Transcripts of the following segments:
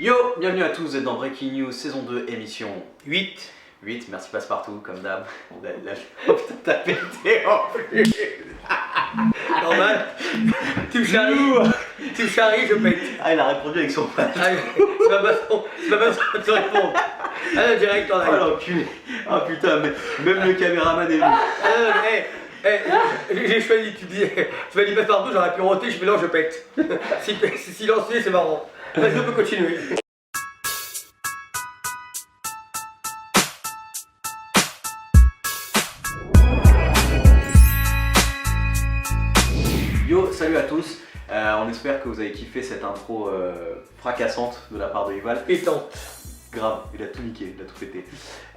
Yo, bienvenue à tous, vous êtes dans Breaking News saison 2 émission 8. 8, merci Passepartout, comme d'hab. Oh putain, t'as pété en plus. Normal. Tu me charries, je pète. Ah, il a répondu avec son père. C'est pas façon de te répondre. Allez, direct en Oh arrière. l'enculé. Oh putain, mais même le caméraman est venu. J'ai choisi, tu m'as dit Passepartout, j'aurais pu roter, je fais non, je pète. C'est silencieux, c'est marrant. Vas-y, on peut continuer. Yo, salut à tous. On espère que vous avez kiffé cette intro fracassante de la part de Yuval. Pétante. Grave, il a tout niqué, il a tout pété.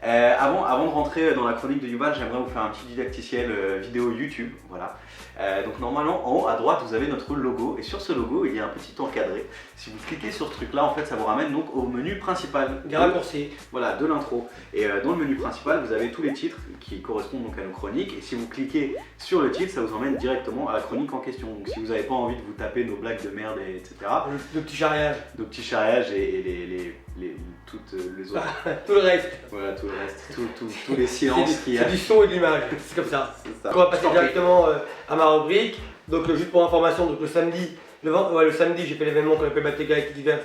Avant de rentrer dans la chronique de Yuval, j'aimerais vous faire un petit didacticiel vidéo YouTube. Voilà. Donc normalement, en haut à droite, vous avez notre logo. Et sur ce logo, il y a un petit encadré. Si vous cliquez sur ce truc-là, en fait, ça vous ramène donc au menu principal. Des raccourcis. Voilà, de l'intro. Et dans le menu principal, vous avez tous les titres qui correspondent donc à nos chroniques. Et si vous cliquez sur le titre, ça vous emmène directement à la chronique en question. Donc si vous n'avez pas envie de vous taper nos blagues de merde, etc. Le petit charriage. Nos petits charriages et toutes les autres. Tout le reste. Voilà, tout le reste, tous les silences qu'il y a. C'est du son et de l'image, c'est comme ça. C'est ça. On va passer directement à ma rubrique. Donc juste pour information, donc le samedi j'ai fait l'événement qu'on appelle Battle Galactic Diverse,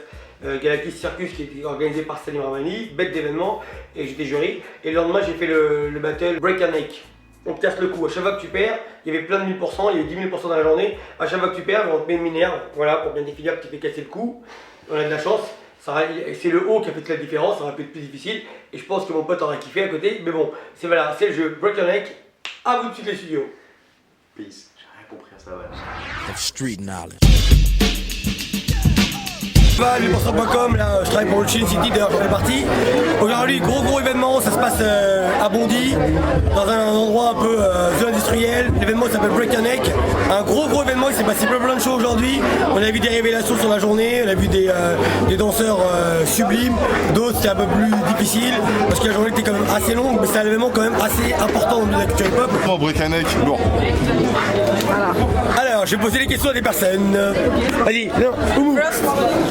Galactic Circus, qui était organisé par Salim Ramani, bête d'événement, et j'étais jury. Et le lendemain j'ai fait le battle Break a Neck. On te casse le cou, à chaque fois que tu perds, il y avait plein de 1000%, il y avait 10 000% dans la journée. À chaque fois que tu perds, on te met une minerve, voilà, pour bien définir que tu fais casser le cou. On a de la chance. C'est le haut qui a fait toute la différence, ça aurait pu être plus difficile. Et je pense que mon pote aurait kiffé à côté. Mais bon, c'est voilà, c'est le jeu Break a Neck. À vous de suite les studios. Peace. J'ai rien compris à ça, ouais. Of street knowledge. Lumiporcent.com, là je travaille pour le Chin City, d'ailleurs j'en fais partie. Aujourd'hui, gros événement, ça se passe à Bondy, dans un endroit un peu zone industrielle. L'événement s'appelle Break a Neck. Un gros événement, il s'est passé plein de choses aujourd'hui. On a vu des révélations sur la journée, on a vu des danseurs sublimes, d'autres c'était un peu plus difficile, parce que la journée était quand même assez longue, mais c'est un événement quand même assez important dans la culture hip-hop. Bon, Break a Neck, lourd. Alors, je vais poser des questions à des personnes. Vas-y, non, Oumou.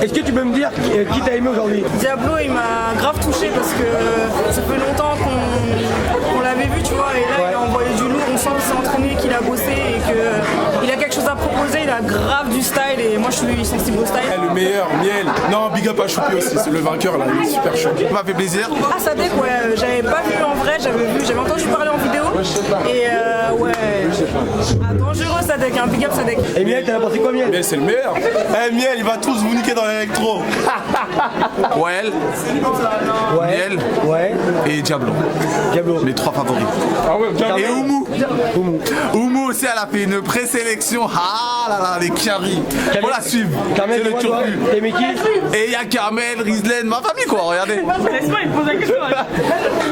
Est-ce que tu peux me dire qui t'a aimé aujourd'hui? Diablo, il m'a grave touché parce que ça fait longtemps qu'on l'avait vu, tu vois, et là il a envoyé du lourd, on sent qu'il s'est entraîné, qu'il a bossé et qu'il a quelque chose à proposer, il a grave du style et moi je suis sensible au style. Le meilleur, Miel. Non, big up à Choupi aussi, c'est le vainqueur là, il est super chaud. Ça m'a fait plaisir. Ah Sadek, ouais, j'avais pas vu en vrai, j'avais entendu parler en vidéo et ouais, ah, dangereux Sadek, un big up Sadek. Et Miel, t'as pensé quoi Miel? Miel, c'est le meilleur. Eh, Miel, il va tous vous niquer dans l'électro. Well, Miel Ouais. et Diablo. Les trois favoris. Et Oumou aussi, elle a fait une présélection. Ah là là, les Kiari. On la suit. Carmel, C'est le turcu. t'as aimé qui? Et il y a Carmel, Rizlen, ma famille quoi, regardez. Laisse-moi, il me pose la question.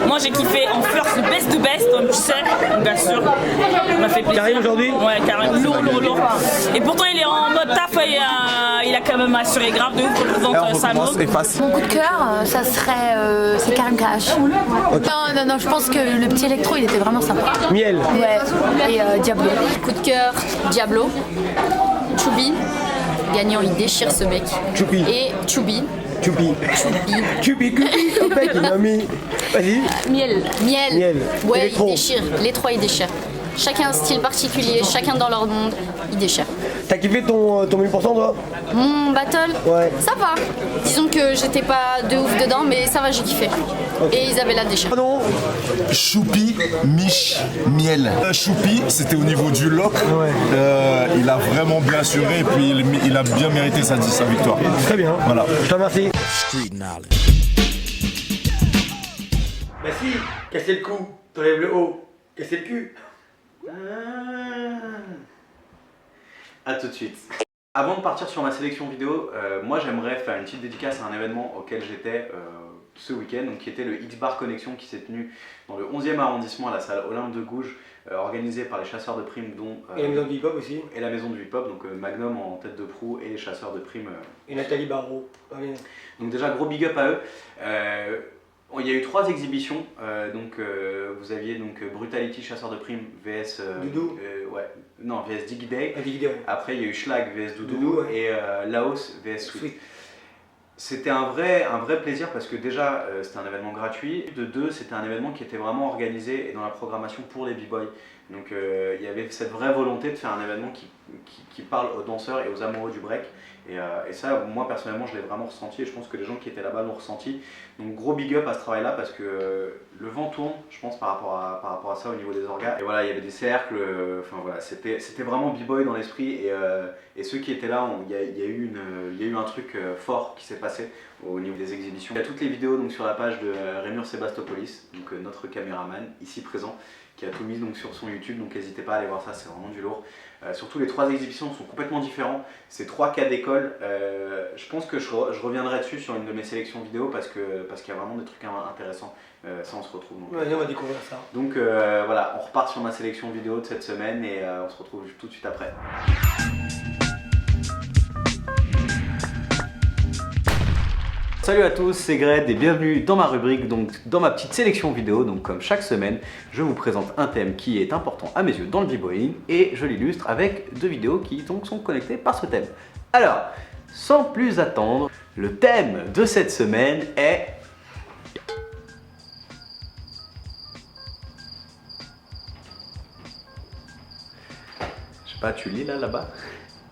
Moi j'ai kiffé en first, le best de best, tu sais, bien sûr. On m'a fait plaisir. Karim aujourd'hui? Ouais, Karim, lourd. Et pourtant il est en mode taf, il a quand même assuré grave de ouf, représente Samo. C'est facile. Mon coup de cœur, ça serait c'est Karim Cash. Non, je pense que le petit électro, il était vraiment sympa. Miel. Ouais, et Diablo. Coup de cœur, Diablo. Choubi. Gagnant, il déchire ce mec. Choupi. Et Choubi. Choupi. Au mec, il m'a mis. Vas-y. Miel. Ouais, Électro. il déchire. Les trois, ils déchirent. Chacun un style particulier, chacun dans leur monde, ils déchirent. T'as kiffé ton 1000% toi? Mon battle, Ouais. ça va. Disons que j'étais pas de ouf dedans, mais ça va, j'ai kiffé. Et ils avaient la déchire. Pardon. Choupi, Mich, Miel. Choupi, c'était au niveau du lock. Il a vraiment bien assuré et puis il a bien mérité sa victoire. Très bien. Voilà. Je te remercie. Street knowledge. Bah si, casser le cou, t'enlèves le haut, casser le cul. A tout de suite. Avant de partir sur ma sélection vidéo, moi j'aimerais faire une petite dédicace à un événement auquel j'étais ce week-end, donc qui était le X-Bar Connection qui s'est tenu dans le 11e arrondissement à la salle Olympe de Gouges, organisé par les chasseurs de primes dont... Et la maison du hip-hop aussi. Et la maison du hip-hop, donc Magnum en tête de proue et les chasseurs de primes. Et Nathalie Barrault. Ah, oui. Donc déjà gros big up à eux. Il y a eu 3 exhibitions, vous aviez donc Brutality chasseur de primes vs Doudou. VS Diggy. Ah, Diggy Day, ouais. Après il y a eu Schlag vs Doudou, Doudou, ouais. et Laos vs Sweet. C'était un vrai plaisir parce que déjà c'était un événement gratuit, de deux c'était un événement qui était vraiment organisé et dans la programmation pour les b-boys. Donc il y avait cette vraie volonté de faire un événement qui parle aux danseurs et aux amoureux du break. Et ça, moi personnellement, je l'ai vraiment ressenti et je pense que les gens qui étaient là-bas l'ont ressenti. Donc gros big up à ce travail-là parce que le vent tourne, je pense, par rapport à ça au niveau des orgas. Et voilà, il y avait des cercles, enfin voilà, c'était vraiment b-boy dans l'esprit et ceux qui étaient là, il y a eu un truc fort qui s'est passé au niveau des exhibitions. Il y a toutes les vidéos donc, sur la page de Rémur Sébastopoulos, donc notre caméraman ici présent, qui a tout mis donc, sur son YouTube, donc n'hésitez pas à aller voir ça, c'est vraiment du lourd. Surtout les 3 exhibitions sont complètement différents, c'est 3 cas d'école. Je pense que je reviendrai dessus sur une de mes sélections vidéo parce qu'il y a vraiment des trucs intéressants. Ça on se retrouve. Donc, on va découvrir ça. Donc voilà, on repart sur ma sélection vidéo de cette semaine et on se retrouve tout de suite après. Salut à tous, c'est Gred et bienvenue dans ma rubrique, donc dans ma petite sélection vidéo. Donc comme chaque semaine, je vous présente un thème qui est important à mes yeux dans le b-boying et je l'illustre avec 2 vidéos qui donc sont connectées par ce thème. Alors, sans plus attendre, le thème de cette semaine est... Je sais pas, tu lis là-bas?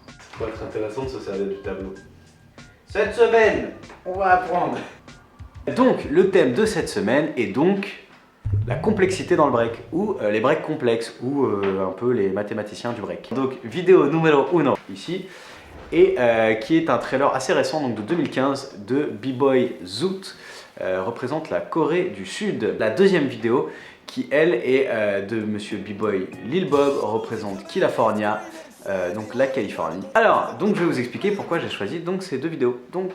Ça pourrait être intéressant de se servir du tableau. Cette semaine, on va apprendre. Donc, le thème de cette semaine est donc la complexité dans le break, ou les breaks complexes, ou un peu les mathématiciens du break. Donc, vidéo numéro 1 ici, et qui est un trailer assez récent, donc de 2015, de B-Boy Zoot, représente la Corée du Sud. La deuxième vidéo, qui elle est de Monsieur B-Boy Lil Bob, représente California. Donc la Californie. Alors, donc je vais vous expliquer pourquoi j'ai choisi donc ces 2 vidéos. Donc,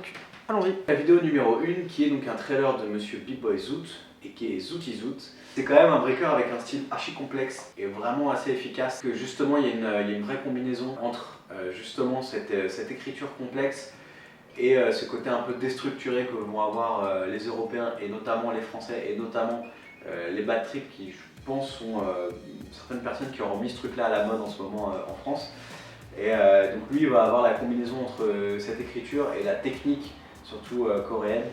allons-y. La vidéo numéro 1 qui est donc un trailer de Monsieur B-Boy Zoot et qui est Zooty Zoot. C'est quand même un breaker avec un style archi complexe et vraiment assez efficace. Que justement, il y a une vraie combinaison entre justement cette écriture complexe et ce côté un peu déstructuré que vont avoir les Européens et notamment les Français et notamment les bad trips qui, je pense, sont certaines personnes qui auront mis ce truc là à la mode en ce moment en France. Et donc lui il va avoir la combinaison entre cette écriture et la technique surtout coréenne.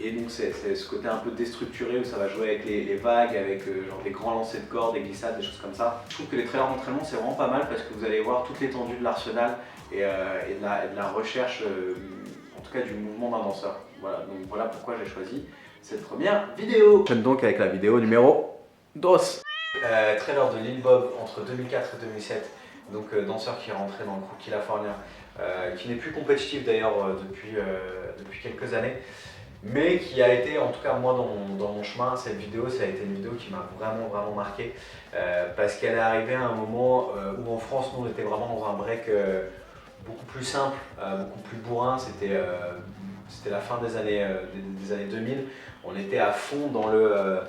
Et donc c'est ce côté un peu déstructuré où ça va jouer avec les vagues, avec genre des grands lancers de cordes, des glissades, des choses comme ça. Je trouve que les trailers d'entraînement c'est vraiment pas mal parce que vous allez voir toute l'étendue de l'arsenal et de la recherche, en tout cas du mouvement d'un danseur. Voilà, donc voilà pourquoi j'ai choisi cette première vidéo. J'aime donc avec la vidéo numéro 2. Trailer de Lil Bob entre 2004 et 2007, donc danseur qui est rentré dans le crew California, qui n'est plus compétitif d'ailleurs depuis quelques années, mais qui a été, en tout cas moi dans mon chemin, cette vidéo, ça a été une vidéo qui m'a vraiment marqué, parce qu'elle est arrivée à un moment où en France, nous on était vraiment dans un break beaucoup plus simple, beaucoup plus bourrin, c'était la fin des années 2000, on était à fond dans le...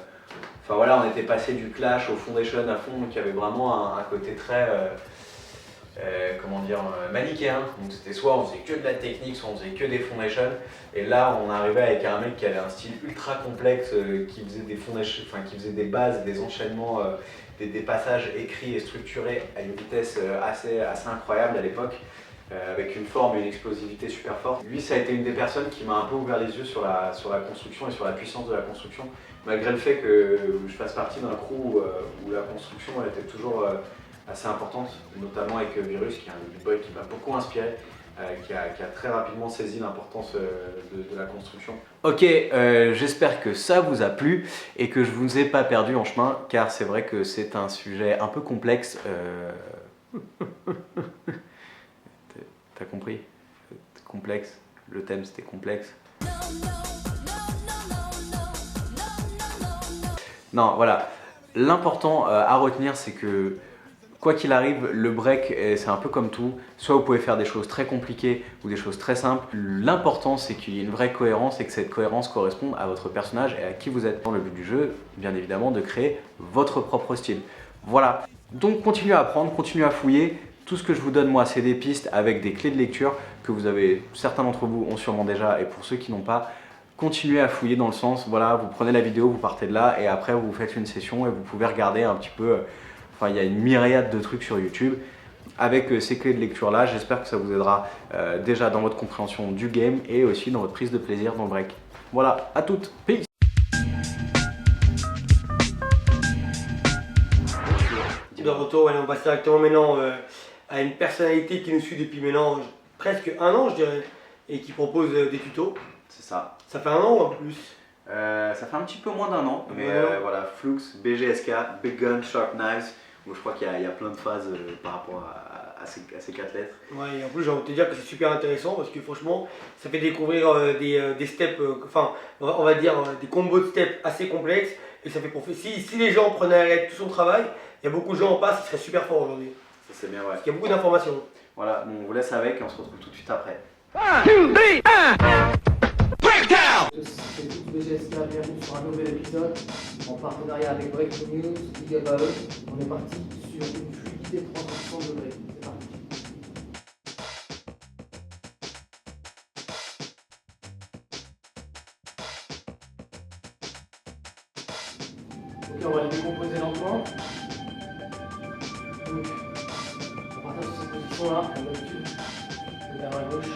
Enfin voilà, on était passé du Clash au Foundation à fond, donc il y avait vraiment un côté très, comment dire, manichéen. Donc c'était soit on faisait que de la technique, soit on faisait que des Foundations. Et là, on arrivait avec un mec qui avait un style ultra complexe, qui faisait des foundations, enfin qui faisait des bases, des enchaînements, des passages écrits et structurés à une vitesse assez incroyable à l'époque. Avec une forme et une explosivité super forte. Lui, ça a été une des personnes qui m'a un peu ouvert les yeux sur la construction et sur la puissance de la construction, malgré le fait que je fasse partie d'un crew où la construction elle était toujours assez importante, notamment avec Virus, qui est un b-boy qui m'a beaucoup inspiré, qui a très rapidement saisi l'importance de la construction. Ok, j'espère que ça vous a plu et que je vous ai pas perdu en chemin, car c'est vrai que c'est un sujet un peu complexe. T'as compris? Complexe. Le thème c'était complexe. Non, voilà. L'important à retenir c'est que quoi qu'il arrive, le break c'est un peu comme tout. Soit vous pouvez faire des choses très compliquées ou des choses très simples. L'important c'est qu'il y ait une vraie cohérence et que cette cohérence corresponde à votre personnage et à qui vous êtes. Dans le but du jeu, bien évidemment, de créer votre propre style. Voilà. Donc continuez à apprendre, continuez à fouiller. Tout ce que je vous donne moi c'est des pistes avec des clés de lecture que vous avez, certains d'entre vous ont sûrement déjà, et pour ceux qui n'ont pas, continuez à fouiller dans le sens, voilà, vous prenez la vidéo, vous partez de là et après vous faites une session et vous pouvez regarder un petit peu, enfin il y a une myriade de trucs sur YouTube avec ces clés de lecture là. J'espère que ça vous aidera déjà dans votre compréhension du game et aussi dans votre prise de plaisir dans le break. Voilà, à toutes, peace. De retour, on passe directement maintenant à une personnalité qui nous suit depuis maintenant presque 1 an, je dirais, et qui propose des tutos. C'est ça. Ça fait 1 an ou un peu plus? Ça fait un petit peu moins d'1 an, mais voilà, Flux, BGSK, Big Gun, Sharp Knives, où je crois qu'il y a plein de phases par rapport à ces 4 lettres. Ouais, et en plus j'ai envie de te dire que c'est super intéressant parce que franchement ça fait découvrir des steps, enfin on va dire des combos de steps assez complexes, et ça fait si les gens prenaient à l'aide tout son travail, il y a beaucoup de gens en passe qui seraient super forts aujourd'hui. Ça c'est bien, ouais. Parce qu'il y a beaucoup d'informations. Voilà, bon, on vous laisse avec et on se retrouve tout de suite après. 1, 2, 3, 1 breakdown! C'est tout BGSK, bienvenue sur un nouvel épisode en partenariat avec Breaking News, big up à eux. On est parti sur une fluidité 360 degrés. C'est parti. Ok, on va le décomposer lentement. Donc, on part sur cette position là, comme d'habitude. Le vers à gauche.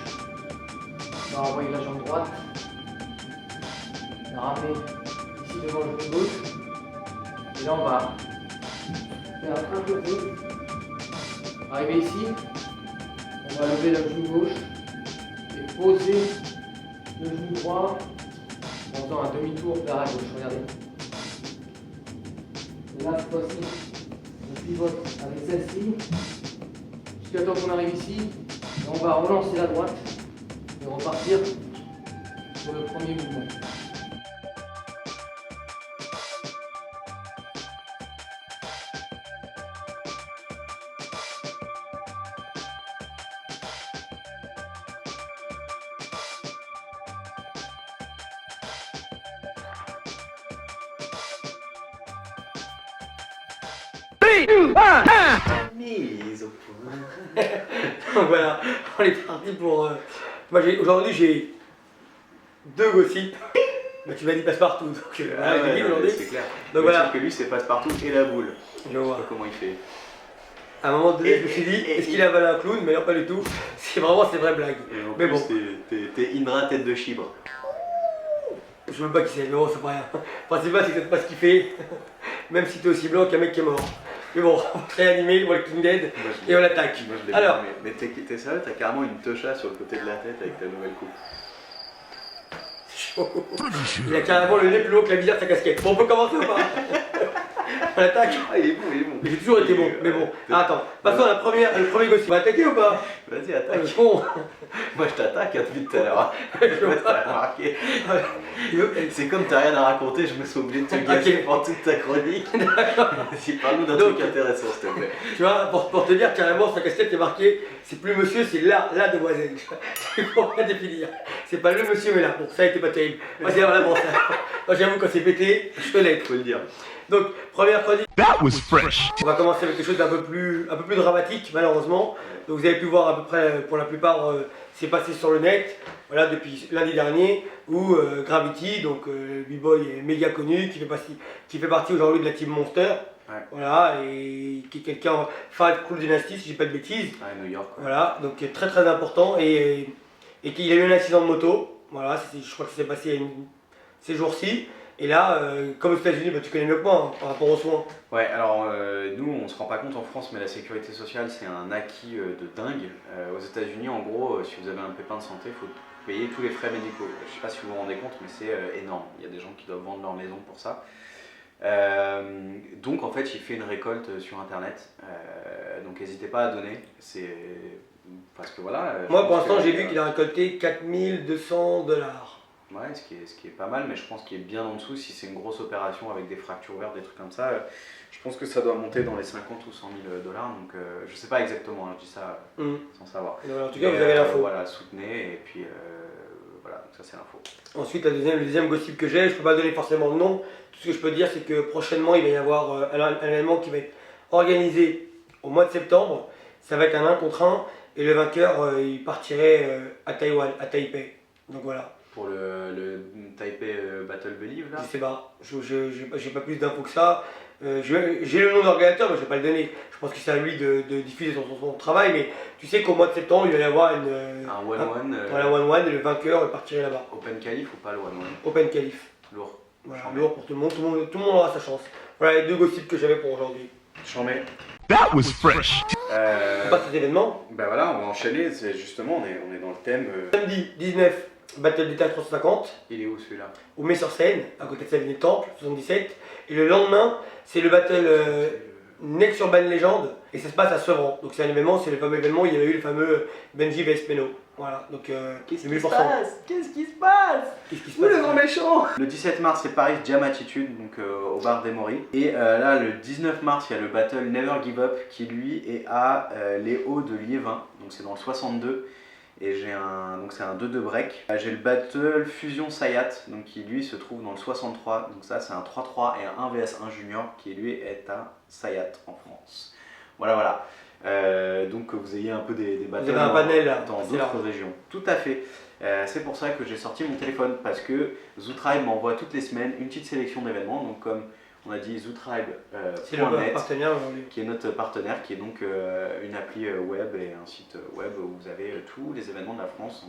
On va envoyer la jambe droite. La ramener ici devant le genou gauche. Et là on va faire un peu de. Arriver ici. On va lever le genou gauche et poser le genou droit en faisant un demi-tour vers la gauche. Regardez. Et là cette fois-ci, on pivote avec celle-ci jusqu'à temps qu'on arrive ici. Et on va relancer la droite et repartir sur le premier mouvement. Mise au point. Donc voilà, on est parti pour. Moi aujourd'hui j'ai 2 gossips. Mais tu m'as dit passe-partout, donc Ouais, aujourd'hui. c'est clair. Donc Mais voilà. sauf que lui c'est passe-partout et la boule. Je Je sais vois. pas comment il fait. À un moment donné, je me suis dit, est-ce qu'il a avalé un clown? Mais non, pas du tout. C'est vraiment ses vraies blagues. Et en Mais plus, bon. t'es Indra tête de chibre. Je sais même pas qui c'est, mais bon, c'est pas rien. Le principal, c'est peut-être pas ce qu'il fait. Même si t'es aussi blanc qu'un mec qui est mort. Mais bon, on va réanimer Walking Dead et on l'attaque. Moi, je l'ai Alors, bien, mais t'es sérieux, t'as carrément une techa sur le côté de la tête avec ta nouvelle coupe. il a carrément le nez plus long que la visière de sa casquette. Bon, on peut commencer ou pas? On attaque. Ah, il est bon, il est bon. J'ai toujours été bon, mais bon. Ah, attends, passons à le premier gossip. On va attaquer ou pas? Vas-y, attaque. Bon. Moi, je t'attaque depuis tout à l'heure. Je sais pas si t'as remarqué. Ouais. C'est comme t'as rien à raconter, je me suis obligé de te gâcher pendant toute ta chronique. Vas-y, parle-nous d'un Donc, truc intéressant, s'il te plaît. Tu vois, pour te dire carrément, sur la casquette est marqué, c'est plus monsieur, c'est la demoiselle. C'est pour bien définir. C'est pas le monsieur, mais là. Bon, ça a été pas terrible. Moi, c'est vraiment bon, ça. Moi, j'avoue, quand c'est pété, je te l'aide. Faut le dire. Donc, première chronique. That was fresh. On va commencer avec quelque chose d'un peu plus dramatique, malheureusement. Donc, vous avez pu voir à peu près, pour la plupart, c'est passé sur le net, voilà, depuis lundi dernier, où Gravity, donc le b-boy méga connu, qui fait partie aujourd'hui de la team Monster, Ouais. voilà, et qui est quelqu'un fan de Cool Dynasty, si j'ai pas de bêtises. Ah, New York. Quoi. Voilà, donc très très important, et qu'il a eu un accident de moto, voilà, je crois que ça s'est passé ces jours-ci. Et là, comme aux États-Unis, bah, tu connais mieux que moi hein, par rapport aux soins. Ouais, alors nous on se rend pas compte en France, mais la sécurité sociale c'est un acquis de dingue. Aux États-Unis, en gros, si vous avez un pépin de santé, il faut payer tous les frais médicaux. Je sais pas si vous vous rendez compte, mais c'est énorme. Il y a des gens qui doivent vendre leur maison pour ça. Donc en fait, il fait une récolte sur internet. Donc n'hésitez pas à donner. C'est parce que voilà. Moi pour l'instant, j'ai vu qu'il a récolté 4200 $. Ouais, ce qui est pas mal, mais je pense qu'il est bien en dessous. Si c'est une grosse opération avec des fractures ouvertes, des trucs comme ça, je pense que ça doit monter dans les 50 ou 100 000 $. Donc je sais pas exactement, hein, je dis ça sans savoir. En tout cas, vous avez l'info. Voilà, soutenez et puis voilà, donc ça c'est l'info. Ensuite, le deuxième gossip que j'ai, je peux pas donner forcément le nom. Tout ce que je peux dire, c'est que prochainement, il va y avoir un événement qui va être organisé au mois de septembre. Ça va être un 1 contre 1 et le vainqueur, il partirait à Taïwan, à Taipei. Donc voilà. Pour le Taipei Battle Believe là? Je sais pas, j'ai pas plus d'infos que ça. J'ai le nom d'organisateur, mais je vais pas le donner. Je pense que c'est à lui de diffuser son travail, mais tu sais qu'au mois de septembre, il va y avoir un 1-1-1. Voilà, 1-1, et le vainqueur partirait là-bas. Open Qualif ou pas le 1-1? Open Qualif. Lourd. Voilà, lourd pour tout le monde, tout le monde aura sa chance. Voilà les deux gossips que j'avais pour aujourd'hui. J'en mets. That was fresh. On passe aux événements. Bah voilà, on va enchaîner, c'est justement, on est dans le thème. Samedi 19, Battle d'État 350, Il est où celui-là? au Mai-sur-Seine, à côté de Savigny Temple, 77. Et le lendemain, c'est le Battle Next Urban Legend, et ça se passe à Sevran. Donc c'est un événement, c'est le fameux événement où il y avait eu le fameux Benji vs Peno. Voilà, donc Qu'est-ce le qui se 1000%. passe? Qu'est-ce qui se passe? Qu'est-ce qui se Où passe le grand méchant? Le 17 mars, c'est Paris Jam Attitude, donc au bar des Moris. Et là, le 19 mars, il y a le battle Never Give Up qui lui est à les Hauts de Liévin, donc c'est dans le 62. Et donc c'est un 2-2 break. J'ai le battle Fusion Sayat, donc qui lui se trouve dans le 63. Donc ça, c'est un 3-3 et un 1 vs 1 junior qui lui est à Sayat en France. Voilà. Donc que vous ayez un peu des battles avez un panel, là. dans C'est là. d'autres régions. Tout à fait. C'est pour ça que j'ai sorti mon téléphone, parce que Zootribe m'envoie toutes les semaines une petite sélection d'événements. Donc comme on a dit, C'est le zootribe.net, partenaire aujourd'hui. qui est notre partenaire, qui est donc une appli web et un site web où vous avez tous les événements de la France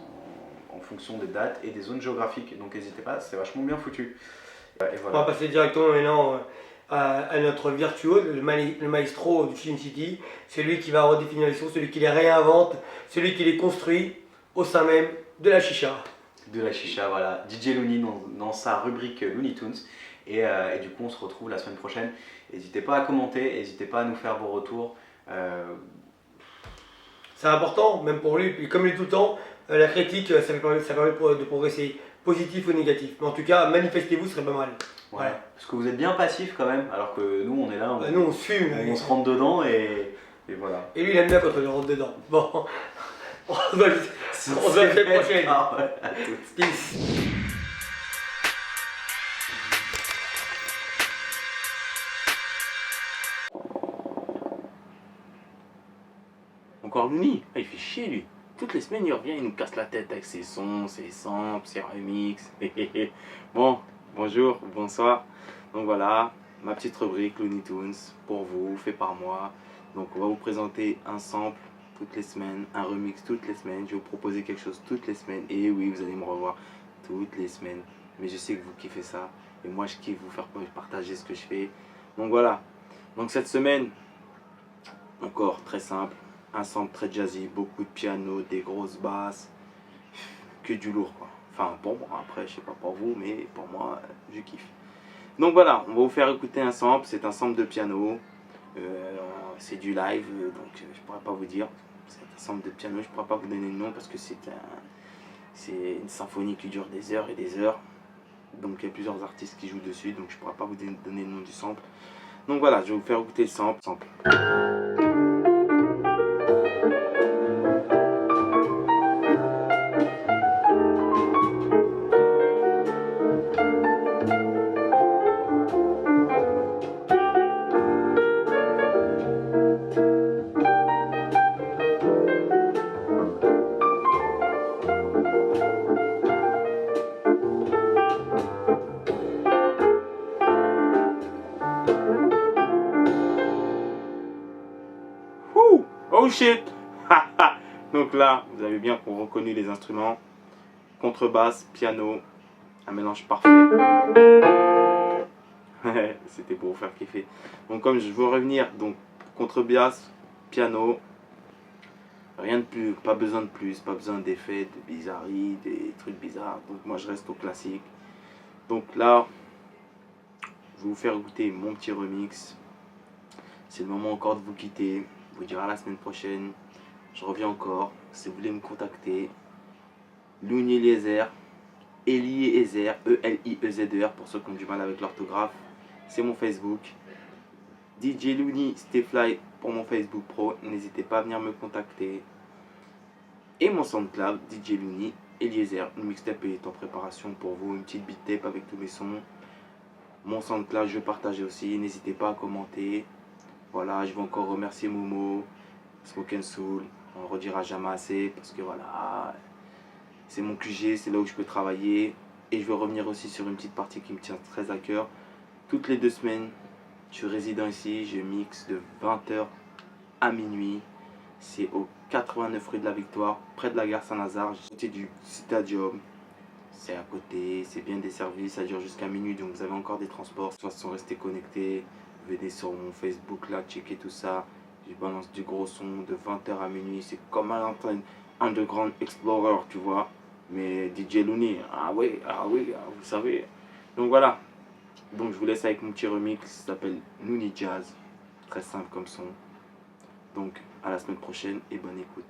en fonction des dates et des zones géographiques. Donc n'hésitez pas, c'est vachement bien foutu. Et On va voilà. passer directement maintenant à notre virtuose, le maestro du Shin City. C'est lui qui va redéfinir les choses, celui qui les réinvente, celui qui les construit au sein même de la chicha. De la chicha, voilà. DJ Looney dans sa rubrique Looney Tunes. Et du coup, on se retrouve la semaine prochaine. N'hésitez pas à commenter, n'hésitez pas à nous faire vos retours. C'est important, même pour lui. Et comme il est tout le temps, la critique, ça permet de progresser, positif ou négatif. Mais en tout cas, manifestez-vous, ce serait pas mal. Ouais. Parce que vous êtes bien passif quand même, alors que nous, on est là, Nous, on se fume. on se rentre dedans et voilà. Et lui, il aime bien quand on le rentre dedans. Bon, on se voit la semaine prochaine. Ah, ouais, à toutes. Peace. Encore Looney, ah, il fait chier lui. Toutes les semaines il revient, il nous casse la tête avec ses sons, ses samples, ses remixes. Bon, bonjour, bonsoir. Donc voilà, ma petite rubrique Looney Tunes pour vous, fait par moi. Donc on va vous présenter un sample toutes les semaines, un remix toutes les semaines. Je vais vous proposer quelque chose toutes les semaines. Et oui, vous allez me revoir toutes les semaines. Mais je sais que vous kiffez ça. Et moi je kiffe vous faire partager ce que je fais. Donc voilà. Donc cette semaine, encore très simple. Un sample très jazzy, beaucoup de piano, des grosses basses, que du lourd quoi. Enfin pour moi, après je sais pas pour vous, mais pour moi je kiffe. Donc voilà, on va vous faire écouter un sample, c'est un sample de piano, c'est du live, donc je pourrais pas vous dire, c'est un sample de piano, je pourrais pas vous donner le nom parce que c'est une symphonie qui dure des heures et des heures, donc il y a plusieurs artistes qui jouent dessus, donc je pourrais pas vous donner le nom du sample. Donc voilà, je vais vous faire écouter le sample. Oh shit. Donc là, vous avez bien reconnu les instruments. Contrebasse, piano, un mélange parfait. C'était pour vous faire kiffer. Donc comme je veux revenir, donc contrebasse, piano, rien de plus, pas besoin de plus, pas besoin d'effets, de bizarreries, des trucs bizarres. Donc moi je reste au classique. Donc là, je vais vous faire écouter mon petit remix. C'est le moment encore de vous quitter. Je vous dirai à la semaine prochaine. Je reviens encore. Si vous voulez me contacter, Looney Eliezer, Eliezer, E-L-I-E-Z-E-R pour ceux qui ont du mal avec l'orthographe. C'est mon Facebook. DJ Looney Stayfly pour mon Facebook Pro. N'hésitez pas à venir me contacter. Et mon SoundCloud, DJ Looney Eliezer. Une mixtape est en préparation pour vous. Une petite beat tape avec tous mes sons. Mon SoundCloud, je partage aussi. N'hésitez pas à commenter. Voilà, je veux encore remercier Momo, Smoke & Soul. On ne redira jamais assez parce que voilà, c'est mon QG, c'est là où je peux travailler. Et je veux revenir aussi sur une petite partie qui me tient très à cœur. Toutes les 2 semaines, je suis résident ici, je mixe de 20h à minuit. C'est au 89 rue de la Victoire, près de la gare Saint-Lazare, côté du Stadium. C'est à côté, c'est bien desservi, ça dure jusqu'à minuit, donc vous avez encore des transports. De toute façon, restez connectés, venez sur mon Facebook là, checker tout ça. Je balance du gros son de 20h à minuit, c'est comme à l'antenne Underground Explorer, tu vois. Mais DJ Looney, ah oui, vous savez. Donc voilà, donc je vous laisse avec mon petit remix, ça s'appelle Looney Jazz, très simple comme son. Donc à la semaine prochaine et bonne écoute.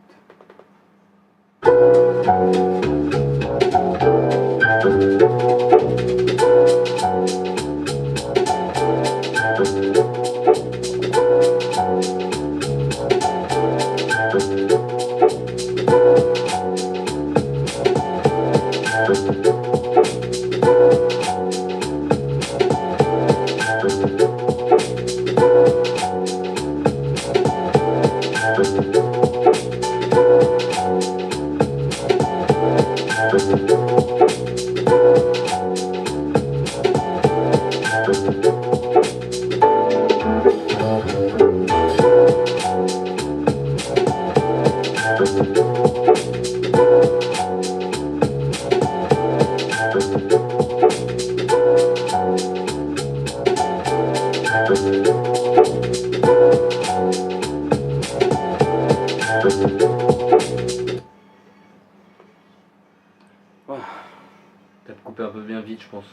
T'as coupé un peu bien vite, je pense.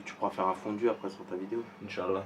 Tu pourras faire un fondu après sur ta vidéo. Inch'Allah.